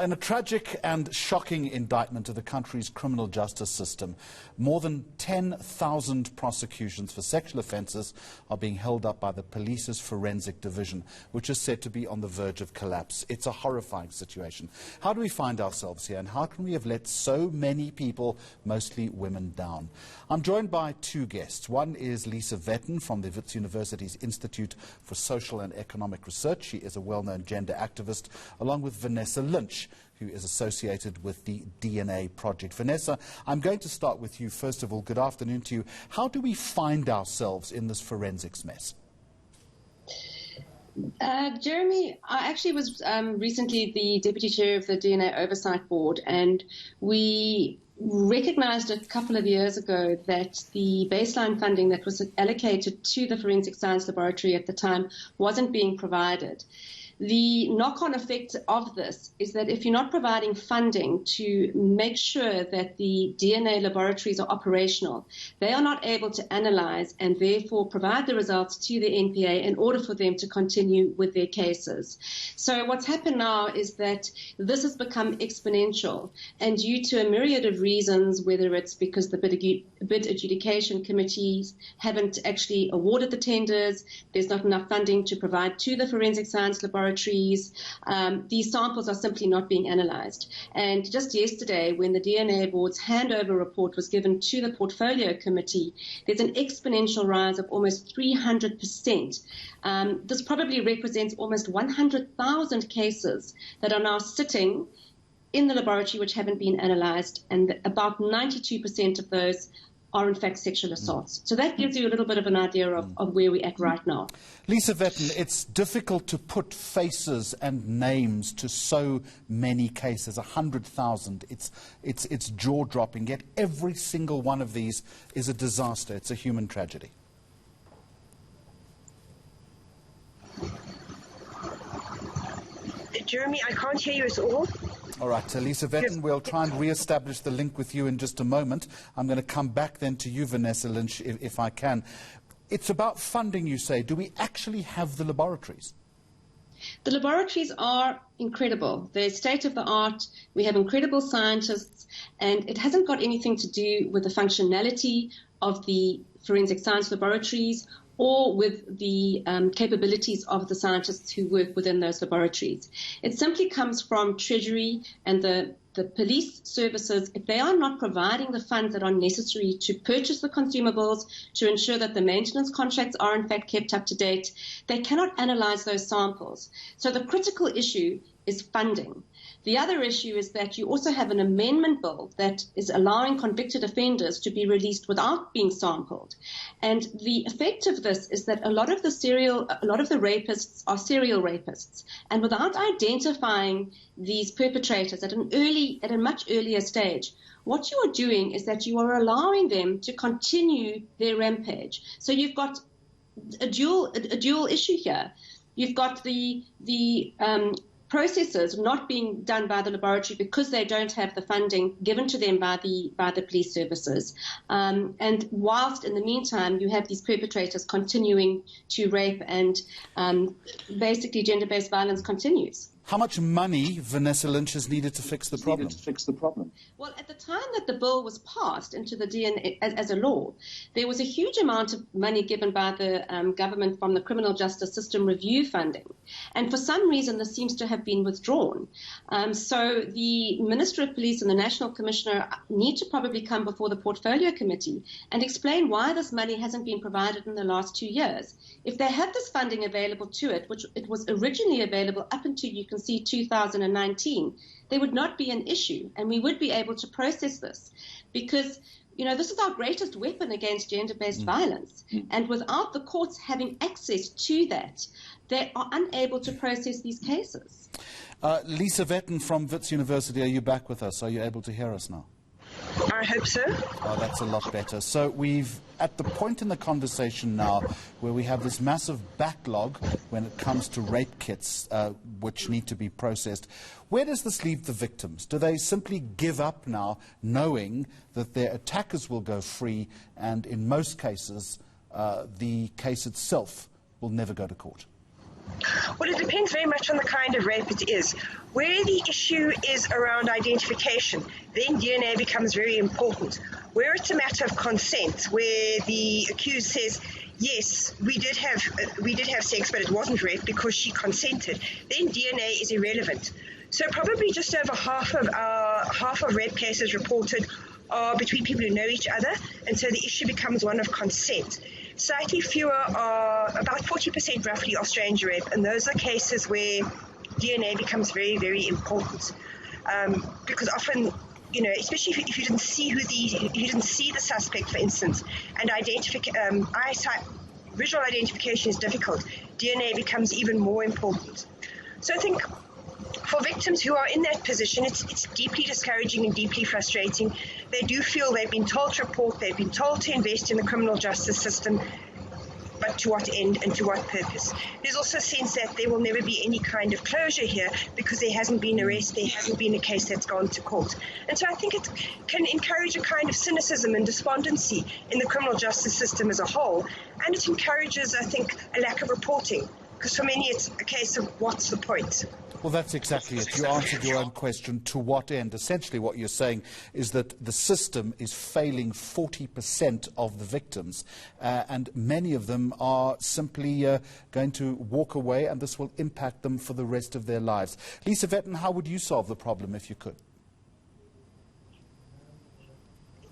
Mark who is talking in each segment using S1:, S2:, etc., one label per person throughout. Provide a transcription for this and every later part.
S1: In a tragic and shocking indictment of the country's criminal justice system, more than 10,000 prosecutions for sexual offences are being held up by the police's forensic division, which is said to be on the verge of collapse. It's a horrifying situation. How do we find ourselves here, and how can we have let so many people, mostly women, down? I'm joined by two guests. One is Lisa Vetten from the Wits University's Institute for Social and Economic Research. She is a well-known gender activist, along with Vanessa Lynch, who is associated with the DNA Project. Vanessa, I'm going to start with you. First of all, good afternoon to you. How do we find ourselves in this forensics mess?
S2: Jeremy, I actually was recently the Deputy Chair of the DNA Oversight Board, and we recognized a couple of years ago that the baseline funding that was allocated to the Forensic Science Laboratory at the time wasn't being provided. The knock-on effect of this is that if you're not providing funding to make sure that the DNA laboratories are operational, they are not able to analyze and therefore provide the results to the NPA in order for them to continue with their cases. So what's happened now is that this has become exponential, and due to a myriad of reasons, whether it's because the bid adjudication committees haven't actually awarded the tenders, there's not enough funding to provide to the forensic science laboratories, these samples are simply not being analysed. And just yesterday, when the DNA Board's handover report was given to the Portfolio Committee, there's an exponential rise of almost 300%. This probably represents almost 100,000 cases that are now sitting in the laboratory which haven't been analysed, and about 92% of those are in fact sexual assaults. So that gives you a little bit of an idea of where we're at right now.
S1: Lisa Vetten, it's difficult to put faces and names to so many cases, 100,000. It's jaw-dropping, yet every single one of these is a disaster. It's a human tragedy.
S3: Jeremy, I can't hear you at all.
S1: All right, Lisa Vetten, we'll try and re-establish the link with you in just a moment. I'm going to come back then to you, Vanessa Lynch, if I can. It's about funding, you say. Do we actually have the laboratories?
S2: The laboratories are incredible. They're state-of-the-art. We have incredible scientists, and it hasn't got anything to do with the functionality of the forensic science laboratories or with the capabilities of the scientists who work within those laboratories. It simply comes from Treasury and the police services. If they are not providing the funds that are necessary to purchase the consumables, to ensure that the maintenance contracts are in fact kept up to date, they cannot analyze those samples. So the critical issue is funding. The other issue is that you also have an amendment bill that is allowing convicted offenders to be released without being sampled. And the effect of this is that a lot of the rapists are serial rapists. And without identifying these perpetrators at a much earlier stage, what you are doing is that you are allowing them to continue their rampage. So you've got a dual issue here. You've got the processes not being done by the laboratory because they don't have the funding given to them by the police services. And whilst in the meantime you have these perpetrators continuing to rape, and basically gender-based violence continues.
S1: How much money, Vanessa Lynch, is needed to fix the problem?
S2: Well, at the time that the bill was passed into the DNA as a law, there was a huge amount of money given by the government from the Criminal Justice System Review funding. And for some reason, this seems to have been withdrawn. So the Minister of Police and the National Commissioner need to probably come before the Portfolio Committee and explain why this money hasn't been provided in the last 2 years. If they had this funding available to it, which it was originally available up until you can see 2019, there would not be an issue, and we would be able to process this, because this is our greatest weapon against gender-based violence, and without the courts having access to that, they are unable to process these cases.
S1: Lisa Vetten from Wits University, are you back with us? Are you able to hear us now?
S3: I hope so.
S1: Oh, that's a lot better. So we've at the point in the conversation now where we have this massive backlog when it comes to rape kits which need to be processed. Where does this leave the victims? Do they simply give up now, knowing that their attackers will go free, and in most cases the case itself will never go to court?
S3: Well, it depends very much on the kind of rape it is. Where the issue is around identification, then DNA becomes very important. Where it's a matter of consent, where the accused says, yes, we did have sex, but it wasn't rape because she consented, then DNA is irrelevant. So probably just over half of rape cases reported are between people who know each other, and so the issue becomes one of consent. Slightly fewer are, about 40% roughly, are stranger rape, and those are cases where DNA becomes very, very important. Because often, you know, especially if you didn't see the suspect, for instance, and visual identification is difficult, DNA becomes even more important. So I think for victims who are in that position, it's deeply discouraging and deeply frustrating. They do feel they've been told to report, they've been told to invest in the criminal justice system, but to what end and to what purpose? There's also a sense that there will never be any kind of closure here because there hasn't been arrest, there hasn't been a case that's gone to court. And so I think it can encourage a kind of cynicism and despondency in the criminal justice system as a whole, and it encourages, I think, a lack of reporting, because for many it's a case of what's the point?
S1: Well, that's exactly it. You answered your own question, to what end? Essentially what you're saying is that the system is failing 40% of the victims, and many of them are simply going to walk away, and this will impact them for the rest of their lives. Lisa Vetten, how would you solve the problem if you could?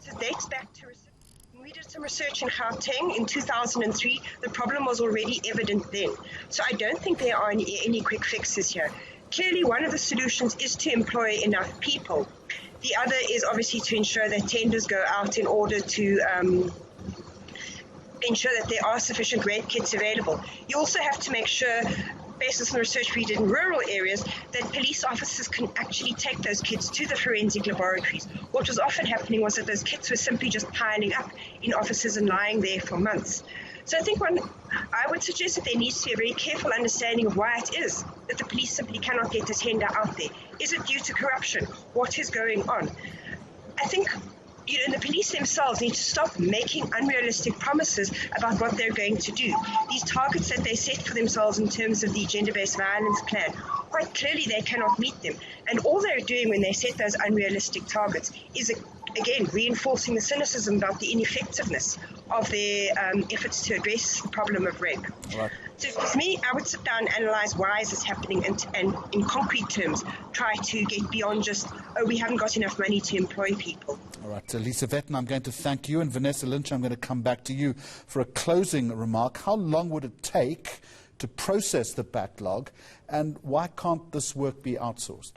S3: It dates back to research. We did some research in Gauteng in 2003. The problem was already evident then. So I don't think there are any quick fixes here. Clearly, one of the solutions is to employ enough people. The other is obviously to ensure that tenders go out in order to ensure that there are sufficient rape kits available. You also have to make sure, based on the research we did in rural areas, that police officers can actually take those kits to the forensic laboratories. What was often happening was that those kits were simply just piling up in offices and lying there for months. So I think I would suggest that there needs to be a very careful understanding of why it is that the police simply cannot get the tender out there. Is it due to corruption? What is going on? I think the police themselves need to stop making unrealistic promises about what they're going to do. These targets that they set for themselves in terms of the gender-based violence plan, quite clearly they cannot meet them. And all they're doing when they set those unrealistic targets is, again, reinforcing the cynicism about the ineffectiveness of their efforts to address the problem of rape.
S1: Right.
S3: So for me, I would sit down and analyse why is this happening, and in concrete terms, try to get beyond just, oh, we haven't got enough money to employ people.
S1: All right, Lisa Vetten, I'm going to thank you, and Vanessa Lynch, I'm going to come back to you for a closing remark. How long would it take to process the backlog, and why can't this work be outsourced?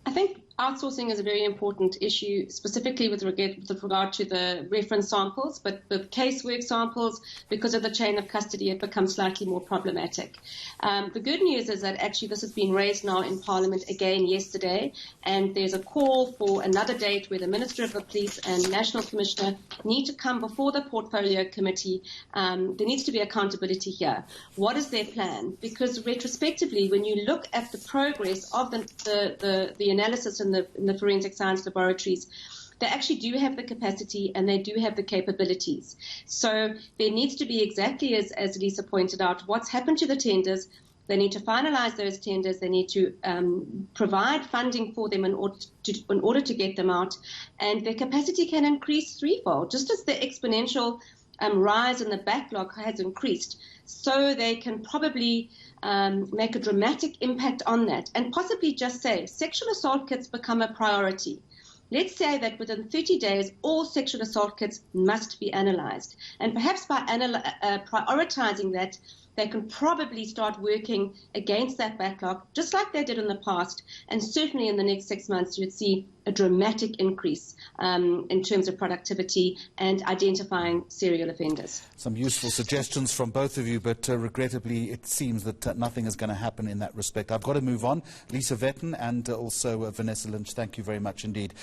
S2: I think outsourcing is a very important issue, specifically with regard to the reference samples, but the casework samples, because of the chain of custody, it becomes slightly more problematic. The good news is that actually this has been raised now in Parliament again yesterday, and there's a call for another date where the Minister of the Police and National Commissioner need to come before the Portfolio Committee. There needs to be accountability here. What is their plan? Because retrospectively, when you look at the progress of the analysis in the forensic science laboratories, they actually do have the capacity and they do have the capabilities. So there needs to be, exactly as Lisa pointed out, what's happened to the tenders. They need to finalize those tenders. They need to provide funding for them in order to get them out. And their capacity can increase threefold, just as the exponential rise in the backlog has increased. So they can probably make a dramatic impact on that, and possibly just say sexual assault kits become a priority. Let's say that within 30 days, all sexual assault kits must be analyzed. And perhaps by prioritizing that, they can probably start working against that backlog, just like they did in the past. And certainly in the next 6 months, you'd see a dramatic increase in terms of productivity and identifying serial offenders.
S1: Some useful suggestions from both of you, but regrettably it seems that nothing is going to happen in that respect. I've got to move on. Lisa Vetten and also Vanessa Lynch, thank you very much indeed.